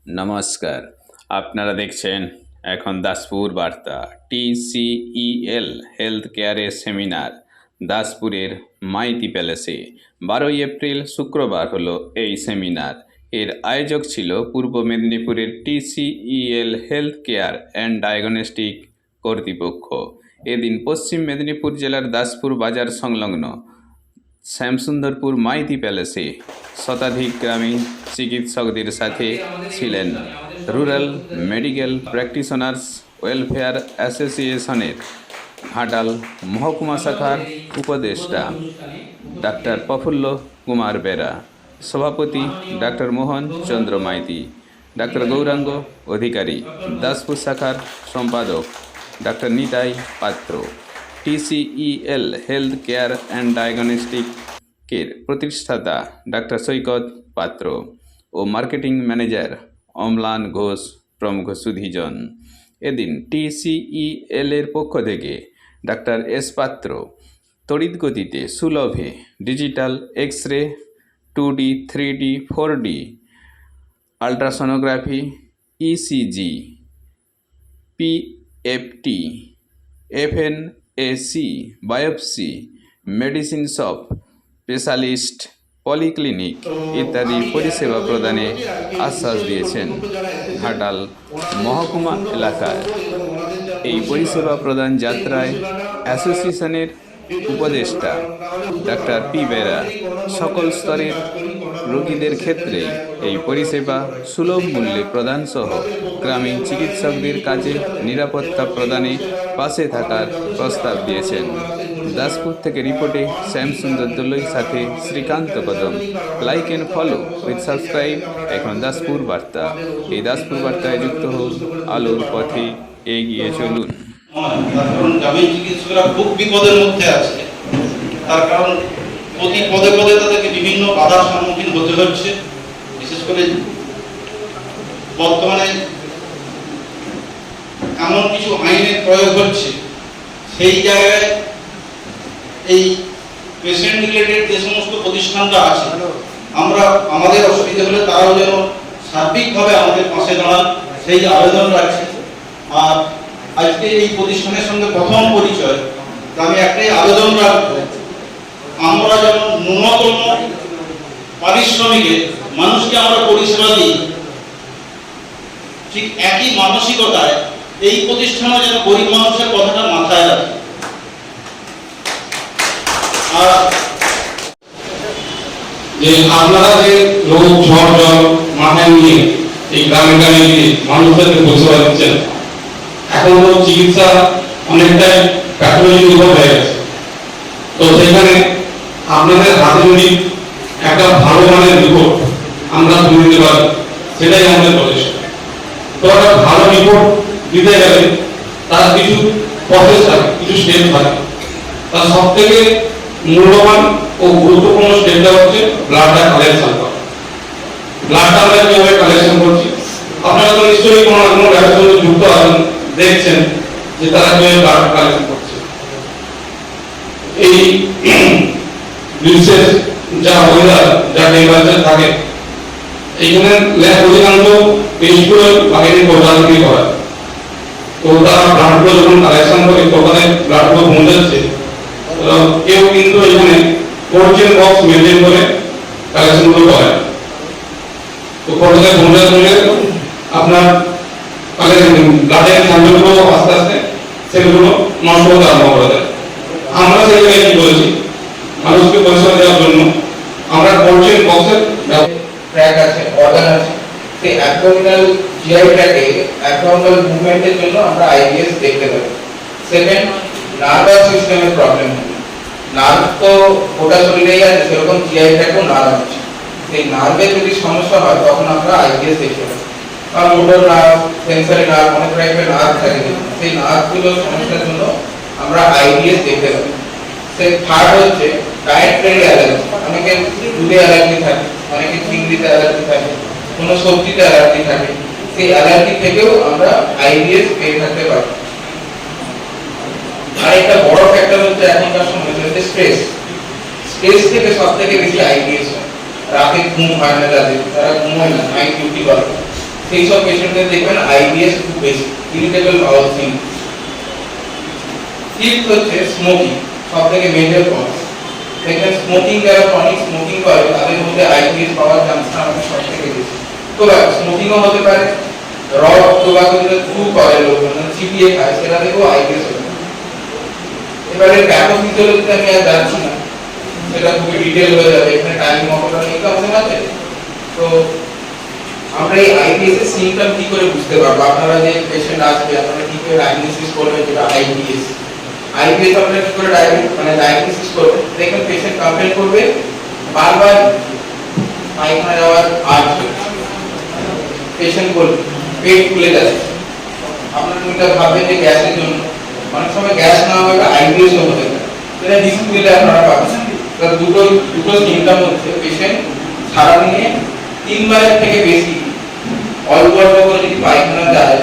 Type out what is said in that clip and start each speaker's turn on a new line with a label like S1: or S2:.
S1: নমস্কার। আপনারা দেখছেন এখন দাসপুর বার্তা। TCEL হেলথ কেয়ারের সেমিনার দাসপুরের মাইতি প্যালেসে 12 এপ্রিল শুক্রবার হলো এই সেমিনার। এর আয়োজক ছিল পূর্ব মেদিনীপুরের TCEL health care and diagnostic কর্তৃপক্ষ। এদিন পশ্চিম মেদিনীপুর জেলার দাসপুর বাজার সংলগ্ন শ্যামসুন্দরপুর মাইতি প্যালেসে শতাধিক গ্রামীণ চিকিৎসকদের সাথে ছিলেন রুরাল মেডিকেল প্র্যাকটিশনার্স ওয়েলফেয়ার অ্যাসোসিয়েশনের ঘাটাল মহকুমা শাখার উপদেষ্টা ডাক্তার প্রফুল্ল কুমার বেরা, সভাপতি ডাক্তার মোহন চন্দ্র মাইতি, ডাক্তার গৌরাঙ্গ অধিকারী, দাসপুর শাখার সম্পাদক ডাক্তার নিতাই পাত্র, TCEL হেলথ কেয়ার অ্যান্ড ডায়াগনস্টিকের প্রতিষ্ঠাতা ডাক্তার সৈকত পাত্র ও মার্কেটিং ম্যানেজার অম্লান ঘোষ প্রমুখ সুধীজন। এদিন TCEL এর পক্ষ থেকে ডাক্তার এস পাত্র তড়িৎ গতিতে সুলভে digital X ray, 2D, 3D, 4D, ultrasonography, ECG, PFT, FNAC, biopsy, medicine shop, specialist polyclinic ইত্যাদি পরিষেবা প্রদানে আশ্বাস দিয়েছেন। ঘাটাল মহকুমা এলাকায় এই পরিষেবা প্রদান যাত্রায় অ্যাসোসিয়েশনের উপদেষ্টা ডাক্তার পি বেরা সকল স্তরের রোগীদের ক্ষেত্রে এই পরিষেবা সুলভ মূল্যে প্রদান সহ গ্রামীণ চিকিৎসকদের কাজে নিরাপত্তা প্রদানে পাশে থাকার প্রস্তাব দিয়েছেন। দাসপুর থেকে রিপোর্টে শ্যামসুন্দর দোলইর সাথে শ্রীকান্ত কদম। Like and follow with subscribe এখন দাসপুর বার্তা। এই দাসপুর বার্তায় যুক্ত হোক, আলোর পথে এগিয়ে চলুন।
S2: গ্রামীণ চিকিৎসকরা খুব বিপদের মধ্যে আছে, তার কারণ প্রতি পদে পদে তাদেরকে বিভিন্ন বাধার সম্মুখীন হতে হচ্ছে। বিশেষ করে বর্তমানে এমন কিছু আইনের প্রয়োগ হচ্ছে, সেই জায়গায় এই পেশেন্ট রিলেটেড যে সমস্ত প্রতিষ্ঠানটা আছে, আমরা আমাদের অসুবিধা হলে তারাও যেন সার্বিকভাবে আমাদের পাশে দাঁড়ান সেই আবেদন রাখছি। আর আজকে এই প্রতিষ্ঠানের সঙ্গে প্রথম পরিচয়, আমি একটাই আবেদন রাখবো, আমরা যেন ন্যূনতম পারিশ্রমিকে মানুষকে আমরা পরিষেবা দিই, ঠিক একই মানসিকতায় এই প্রতিষ্ঠানে যেন গরিব মানুষের কথাটা মাথায় রাখে। আর
S3: যে আপনারা যে রোগ ঝড় জল মাথায় নিয়ে এই গ্রামে গ্রামে গিয়ে মানুষদেরকে পরিষেবা দিচ্ছেন, এখন তো চিকিৎসা অনেকটাই প্যাথোলজি নির্ভর হয়ে গেছে। তো সেখানে আপনাদের হাতে যদি একটা ভালো মানের রিপোর্ট আমরা তুলে দিতে পারি, সেটাই আমাদের প্রচেষ্টা। তো একটা ভালো রিপোর্ট দিতে গেলে তার কিছু প্রসেস থাকে, কিছু স্টেপ থাকে। তার সব থেকে মূল্যবান ও গুরুত্বপূর্ণ স্টেপটা হচ্ছে ব্লাডটা কালেকশন করা। ব্লাডটা আমরা কিভাবে কালেকশন করছি, আপনারা তো নিশ্চয়ই কোনো না কোনো ব্যবসার সঙ্গে যুক্ত আছেন, দেখছেন যে তারা কিভাবে ব্লাড কালেকশন করছে। এই গ্রীষ্মের যা ওয়েদার, যা টেম্পারেচার থাকে, এইখানে ল্যাব অধিকাংশ পেশগুলো বাইরে কোথাও করা। তো তারা ব্লাডগুলো যখন কালেকশন করে তখন ব্লাডগুলো পৌঁছাচ্ছে, কেউ কিন্তু এখানে কোর্চের বক্স মেনটেন করে কালেকশনগুলো করে। তো কোর্চে পৌঁছাতে আপনার ব্লাডের স্যাম্পলগুলো আস্তে আস্তে সেগুলো নষ্ট হতে আরম্ভ করে দেয়। আমরা সেই জায়গায় কি করেছি, মানুষকে পরিষেবা দেওয়ার জন্য আমরা কোর্চের বক্সের
S4: ট্র্যাক আছে, অর্গান আছে, সেই অ্যাবডোমিনাল জিআই ট্র্যাকে অ্যাবডোমিনাল মুভমেন্টের জন্য আমরা আইবিএস দেখতে পাই। সেকেন্ড, নার্ভাস সিস্টেমের প্রবলেম হয়, নার্ভ তো গোটা শরীরেই আছে, সেরকম জিআই ট্র্যাকেও নার্ভ আছে। সেই নার্ভের যদি সমস্যা হয় তখন আমরা আইবিএস দেখতে পাই। আর মোটর নার্ভ, সেন্সরি নার্ভ, অনেক টাইপের নার্ভ থাকে, সেই নার্ভগুলোর সমস্যার জন্য আমরা আইবিএস দেখতে পাই। থার্ড হচ্ছে ডায়েটারি অ্যালার্জি, অনেকের দুধে অ্যালার্জি থাকে, অনেকের চিংড়িতে অ্যালার্জি থাকে, কোনো সবজিতে অ্যালার্জি থাকে, সেই অ্যালার্জি থেকেও আমরা আইবিএস পেয়ে থাকতে পারি। আর একটা বড় ফ্যাক্টর হচ্ছে এখনকার সময় হচ্ছে স্ট্রেস। স্ট্রেস থেকে সব থেকে বেশি আইবিএস হয়। রাতে ঘুম হয় না, তারা ঘুমোয় না, নাইট ডিউটি করে, সেই সব পেশেন্টদের দেখবেন আইবিএস খুব বেশি, ইরিটেবল বাউল সিন। ফিফথ হচ্ছে স্মোকিং, সব থেকে মেজর কজ। দেখবেন স্মোকিং, যারা ক্রনিক স্মোকিং করে তাদের মধ্যে আইবিএস পাওয়ার চান্সটা আমাদের সব থেকে বেশি। তো স্মোকিংও হতে পারে, র টোবাকো যেটা চু করে লোকজন, চিবিয়ে খায়, সেটা থেকেও আইবিএস হতে পারে। এবারে প্যাথোফিজিওলজিতে আমি আর যাচ্ছি না, সেটা খুবই ডিটেল হয়ে যাবে, এখানে টাইম অপটা নেই তো আমাদের হাতে। তো আমরা এই আইবিএস এর সিম্পটম কি করে বুঝতে পারবো? আপনারা যে পেশেন্ট আসবে, আপনারা কি করে ডায়াগনোসিস করবেন যেটা আইবিএস? আইবিএস আপনারা কি করে ডায়াগনোসিস করবেন? দেখবেন পেশেন্ট কমপ্লেইন করবে বারবার পায়খানা যাওয়ার আসবে, পেশেন্ট বলবে পেট ফুলে যাচ্ছে, আপনারা এটা ভাববেন যে গ্যাসের জন্য। অনেক সময় গ্যাস না হয় আইবিএস হতে পারে, এটা ডিসপ্লেতে আপনারা পাবেন। দুটো সিম্পটম হচ্ছে পেশেন্ট সারাদিনে 3 বারের থেকে বেশি অল্প অল্প করে যদি পায়খানা যায়,